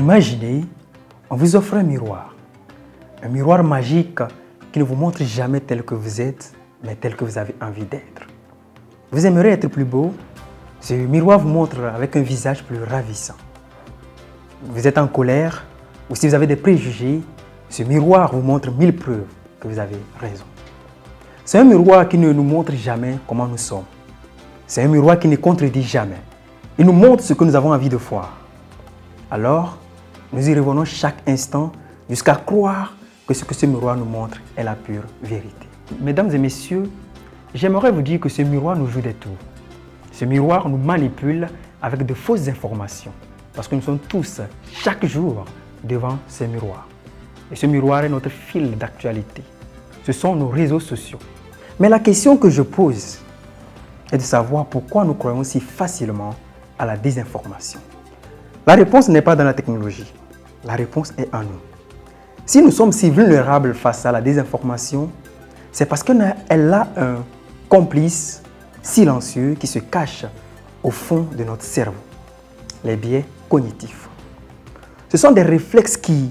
Imaginez, on vous offre un miroir magique qui ne vous montre jamais tel que vous êtes, mais tel que vous avez envie d'être. Vous aimeriez être plus beau? Ce miroir vous montre avec un visage plus ravissant. Vous êtes en colère ou si vous avez des préjugés, ce miroir vous montre 1000 preuves que vous avez raison. C'est un miroir qui ne nous montre jamais comment nous sommes. C'est un miroir qui ne contredit jamais. Il nous montre ce que nous avons envie de voir. Alors, nous y revenons chaque instant jusqu'à croire que ce que ce miroir nous montre est la pure vérité. Mesdames et messieurs, j'aimerais vous dire que ce miroir nous joue des tours. Ce miroir nous manipule avec de fausses informations parce que nous sommes tous, chaque jour, devant ce miroir. Et ce miroir est notre fil d'actualité. Ce sont nos réseaux sociaux. Mais la question que je pose est de savoir pourquoi nous croyons si facilement à la désinformation. La réponse n'est pas dans la technologie. La réponse est en nous. Si nous sommes si vulnérables face à la désinformation, c'est parce qu'elle a un complice silencieux qui se cache au fond de notre cerveau, les biais cognitifs. Ce sont des réflexes qui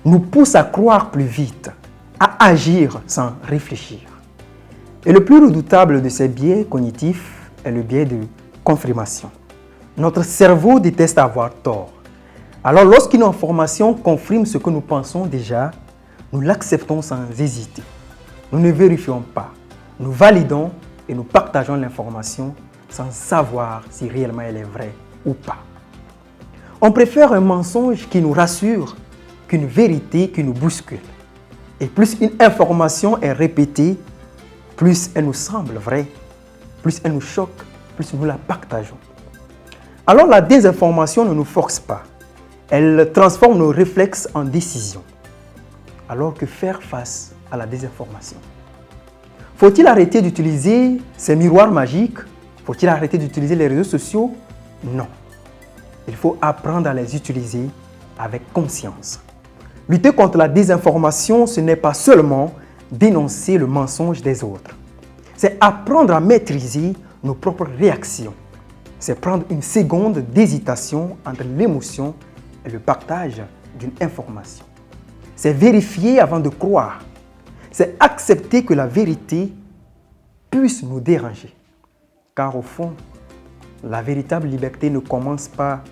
nous poussent à croire plus vite, à agir sans réfléchir. Et le plus redoutable de ces biais cognitifs est le biais de confirmation. Notre cerveau déteste avoir tort. Alors lorsqu'une information confirme ce que nous pensons déjà, nous l'acceptons sans hésiter. Nous ne vérifions pas. Nous validons et nous partageons l'information sans savoir si réellement elle est vraie ou pas. On préfère un mensonge qui nous rassure qu'une vérité qui nous bouscule. Et plus une information est répétée, plus elle nous semble vraie, plus elle nous choque, plus nous la partageons. Alors la désinformation ne nous force pas. Elle transforme nos réflexes en décisions. Alors que faire face à la désinformation? Faut-il arrêter d'utiliser ces miroirs magiques? Faut-il arrêter d'utiliser les réseaux sociaux? Non. Il faut apprendre à les utiliser avec conscience. Lutter contre la désinformation, ce n'est pas seulement dénoncer le mensonge des autres. C'est apprendre à maîtriser nos propres réactions. C'est prendre une seconde d'hésitation entre l'émotion et le partage d'une information. C'est vérifier avant de croire. C'est accepter que la vérité puisse nous déranger. Car au fond, la véritable liberté ne commence pas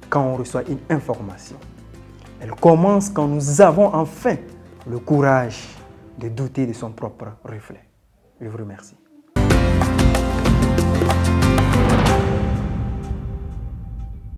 quand on reçoit une information. Elle commence quand nous avons enfin le courage de douter de son propre reflet. Je vous remercie.